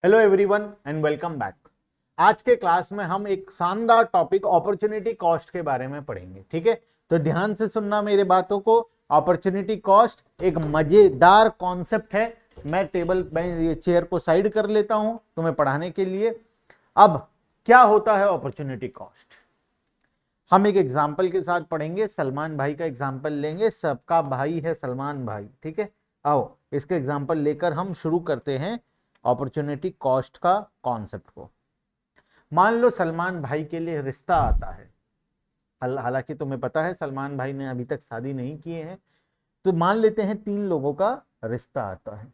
Hello everyone and welcome back. आज के class में हम एक शानदार टॉपिक अपॉर्चुनिटी कॉस्ट के बारे में पढ़ेंगे। ठीक है, तो ध्यान से सुनना मेरे बातों को। अपॉर्चुनिटी कॉस्ट एक मजेदार कॉन्सेप्ट है। मैं चेयर को साइड कर लेता हूं तुम्हें पढ़ाने के लिए। अब क्या होता है अपॉर्चुनिटी कॉस्ट, हम एक एग्जाम्पल के साथ पढ़ेंगे। सलमान भाई का एग्जाम्पल लेंगे, सबका भाई है सलमान भाई। ठीक है, आओ इसके एग्जाम्पल लेकर हम शुरू करते हैं अपॉर्चुनिटी कॉस्ट का कॉन्सेप्ट को। मान लो सलमान भाई के लिए रिश्ता आता है। हालांकि तुम्हें पता है सलमान भाई ने अभी तक शादी नहीं किए हैं, तो मान लेते हैं 3 लोगों का रिश्ता आता है,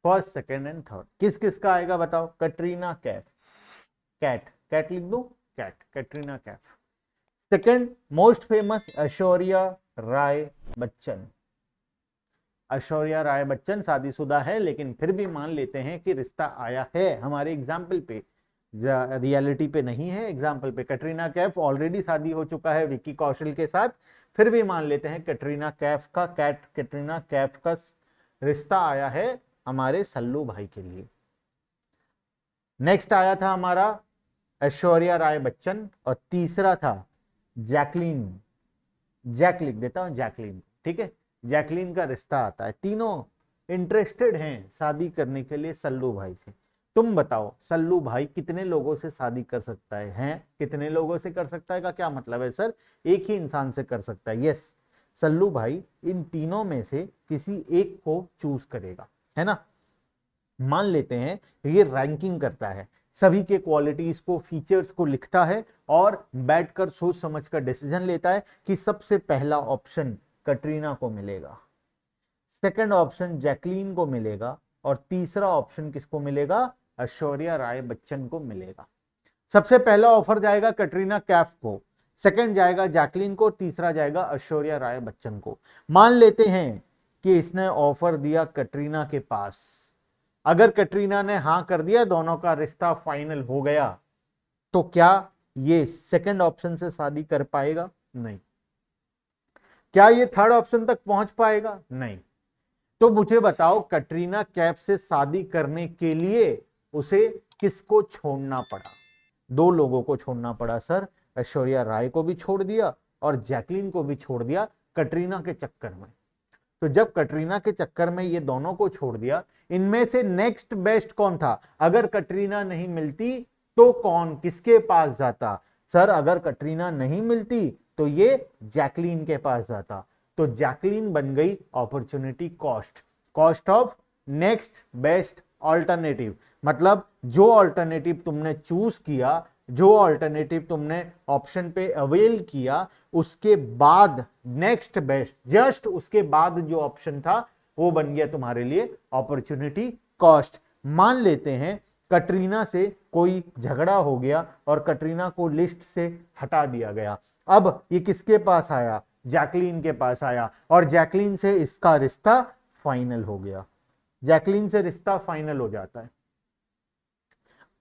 फर्स्ट सेकेंड एंड थर्ड। किस किस का आएगा बताओ? कटरीना कैफ, कैट कैट लिख दो, cat Katrina Kaif. Second most famous Aishwarya Rai Bachchan. Aishwarya Rai Bachchan शादीशुदा है, लेकिन फिर भी मान लेते हैं कि रिश्ता आया है हमारे एग्जाम्पल पे, रियलिटी पे नहीं है, एग्जाम्पल पे। कटरीना कैफ ऑलरेडी शादी हो चुका है विक्की कौशल के साथ, फिर भी मान लेते हैं कटरीना कैफ का रिश्ता आया है हमारे सल्लू भाई के लिए। नेक्स्ट आया था हमारा ऐश्वर्या राय बच्चन, और तीसरा था जैकलीन। जैक लिख देता हूं, जैकलीन। ठीक है, जैकलीन का रिश्ता आता है। तीनों इंटरेस्टेड हैं शादी करने के लिए सल्लू भाई से। तुम बताओ सल्लू भाई कितने लोगों से शादी कर सकता है? हैं कितने लोगों से कर सकता है का क्या मतलब है सर? एक ही इंसान से कर सकता है। यस, सल्लू भाई इन तीनों में से किसी एक को चूज करेगा, है ना। मान लेते हैं ये रैंकिंग करता है, सभी के क्वालिटीज को, फीचर्स को लिखता है और बैठकर सोच समझ कर डिसीजन लेता है कि सबसे पहला ऑप्शन कटरीना को मिलेगा, सेकंड ऑप्शन जैकलीन को मिलेगा, और तीसरा ऑप्शन किसको मिलेगा? ऐश्वर्या राय बच्चन को मिलेगा। सबसे पहला ऑफर जाएगा कटरीना कैफ को, सेकंड जाएगा जैकलीन को, तीसरा जाएगा ऐश्वर्या राय बच्चन को। मान लेते हैं कि इसने ऑफर दिया कटरीना के पास। अगर कटरीना ने हां कर दिया, दोनों का रिश्ता फाइनल हो गया, तो क्या ये सेकंड ऑप्शन से शादी कर पाएगा? नहीं। क्या ये थर्ड ऑप्शन तक पहुंच पाएगा? नहीं। तो मुझे बताओ कटरीना कैफ से शादी करने के लिए उसे किसको छोड़ना पड़ा? 2 लोगों को छोड़ना पड़ा सर। ऐश्वर्या राय को भी छोड़ दिया और जैकलीन को भी छोड़ दिया कटरीना के चक्कर में। तो जब कटरीना के चक्कर में ये दोनों को छोड़ दिया, इनमें से नेक्स्ट बेस्ट कौन था? अगर कटरीना नहीं मिलती तो कौन किसके पास जाता? सर अगर कटरीना नहीं मिलती तो ये जैकलीन के पास जाता। तो जैकलीन बन गई opportunity cost, cost of next best alternative. मतलब जो ऑल्टरनेटिव तुमने चूज किया, जो ऑल्टरनेटिव तुमने ऑप्शन पे अवेल किया, उसके बाद नेक्स्ट बेस्ट, जस्ट उसके बाद जो ऑप्शन था वो बन गया तुम्हारे लिए अपॉर्चुनिटी कॉस्ट। मान लेते हैं कटरीना से कोई झगड़ा हो गया और कटरीना को लिस्ट से हटा दिया गया। अब ये किसके पास आया? जैकलीन के पास आया, और जैकलीन से इसका रिश्ता फाइनल हो गया। जैकलीन से रिश्ता फाइनल हो जाता है।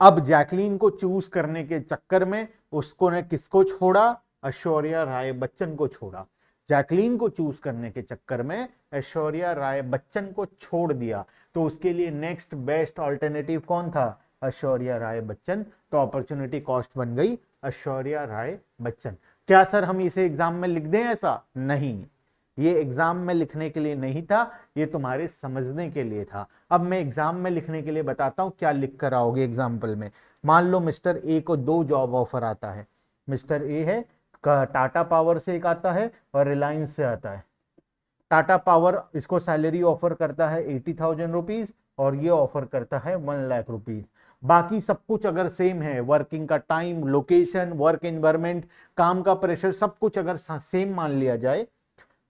अब जैकलीन को चूज करने के चक्कर में उसको ने किसको छोड़ा? ऐश्वर्या राय बच्चन को छोड़ा। जैकलीन को चूज करने के चक्कर में ऐश्वर्या राय बच्चन को छोड़ दिया, तो उसके लिए नेक्स्ट बेस्ट ऑल्टरनेटिव कौन था? ऐश्वर्या राय बच्चन। तो अपॉर्चुनिटी कॉस्ट बन गई ऐश्वर्या राय बच्चन। क्या सर हम इसे एग्जाम में लिख दें? ऐसा नहीं, ये एग्जाम में लिखने के लिए नहीं था, ये तुम्हारे समझने के लिए था। अब मैं एग्जाम में लिखने के लिए बताता हूं क्या लिख कर आओगे एग्जाम्पल में। मान लो मिस्टर ए को 2 जॉब ऑफर आता है। मिस्टर ए है, टाटा पावर से एक आता है और रिलायंस से आता है। टाटा पावर इसको सैलरी ऑफर करता है 80,000 रुपीज, और ये ऑफर करता है 1 लाख रुपीज। बाकी सब कुछ अगर सेम है, वर्किंग का टाइम, लोकेशन, वर्क एनवायरमेंट, काम का प्रेशर, सब कुछ अगर सेम मान लिया जाए,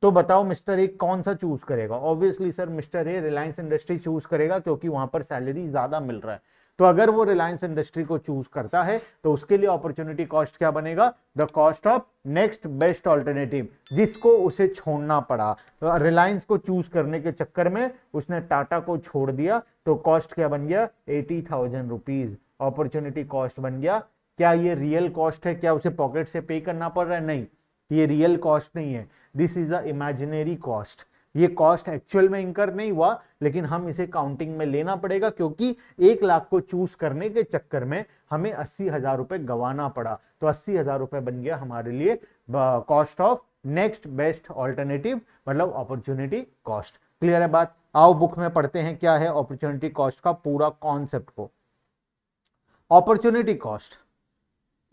तो बताओ मिस्टर ए कौन सा चूज करेगा? Obviously sir mister A Reliance industry choose करेगा, क्योंकि वहां पर सैलरी ज्यादा मिल रहा है। तो अगर वो रिलायंस इंडस्ट्री को चूज करता है तो उसके लिए अपॉर्चुनिटी कॉस्ट क्या बनेगा? The cost of next best alternative, जिसको उसे छोड़ना पड़ा। तो रिलायंस को चूज करने के चक्कर में उसने टाटा को छोड़ दिया, तो कॉस्ट क्या बन गया? 80,000 रुपीज अपॉर्चुनिटी कॉस्ट बन गया। क्या ये रियल कॉस्ट है? क्या उसे पॉकेट से पे करना पड़ रहा है? नहीं, ये रियल कॉस्ट नहीं है, this is a imaginary cost. ये कॉस्ट एक्चुअल में इंकर नहीं हुआ, लेकिन हम इसे काउंटिंग में लेना पड़ेगा क्योंकि 1 लाख को चूज करने के चक्कर में हमें 80,000 रुपए गंवाना पड़ा। तो 80,000 रुपए बन गया हमारे लिए cost of next best alternative, मतलब अपॉर्चुनिटी कॉस्ट। क्लियर है बात? आओ बुक में पढ़ते हैं क्या है अपॉर्चुनिटी कॉस्ट का पूरा कॉन्सेप्ट को। Opportunity cost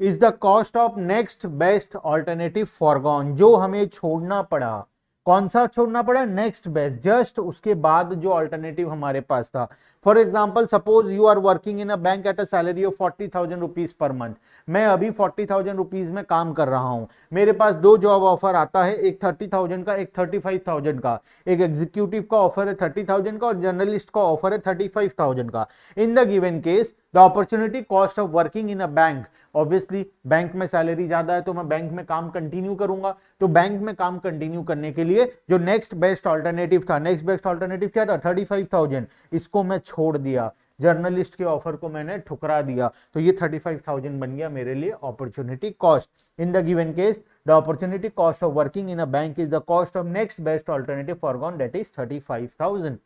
is the cost of next best alternative foregone, जो हमें छोड़ना पड़ा। कौन सा छोड़ना पड़ा? नेक्स्ट बेस्ट, जस्ट उसके बाद जो ऑल्टरनेटिव हमारे पास था। For example suppose you are working in a bank at a salary of 40,000 rupees per month. मैं अभी 40,000 रुपीज में काम कर रहा हूं, मेरे पास 2 जॉब ऑफर आता है, एक 30,000 का, एक 35,000 का। एक एग्जीक्यूटिव का ऑफर है 30,000 का और जर्नलिस्ट का ऑफर है 35,000 का। In the given case the opportunity cost of working in a bank, obviously bank में सैलरी ज्यादा है तो मैं बैंक में काम कंटिन्यू करूंगा। तो बैंक में काम कंटिन्यू करने के लिए जो नेक्स्ट बेस्ट ऑल्टरनेटिव था, नेक्स्ट बेस्ट ऑल्टरनेटिव क्या था? 35,000। इसको मैं छोड़ दिया, जर्नलिस्ट के ऑफर को मैंने ठुकरा दिया, तो ये 35,000 बन गया मेरे लिए opportunity cost. In the given case the opportunity cost of working in a bank is the cost of next best alternative foregone, that is 35,000।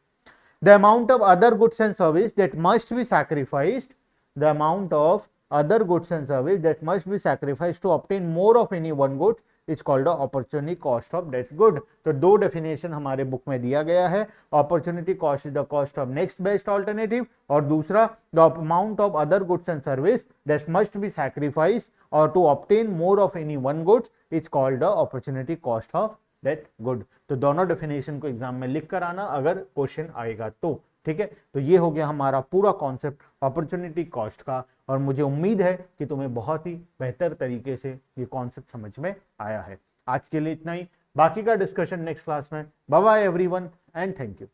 The amount of other goods and service that must be sacrificed, the amount of other goods and service that must be sacrificed to obtain more of any one good is called the opportunity cost of that good। तो 2 definition हमारे book में दिया गया है। opportunity cost is the cost of next best alternative और दूसरा the amount of other goods and service that must be sacrificed or to obtain more of any one good is called the opportunity cost of that good. तो दोनों definition को exam में लिख कर आना अगर क्वेश्चन आएगा तो, ठीक है। तो ये हो गया हमारा पूरा कॉन्सेप्ट अपॉर्चुनिटी कॉस्ट का, और मुझे उम्मीद है कि तुम्हें बहुत ही बेहतर तरीके से ये कॉन्सेप्ट समझ में आया है। आज के लिए इतना ही, बाकी का डिस्कशन नेक्स्ट क्लास में। Bye bye everyone and thank you.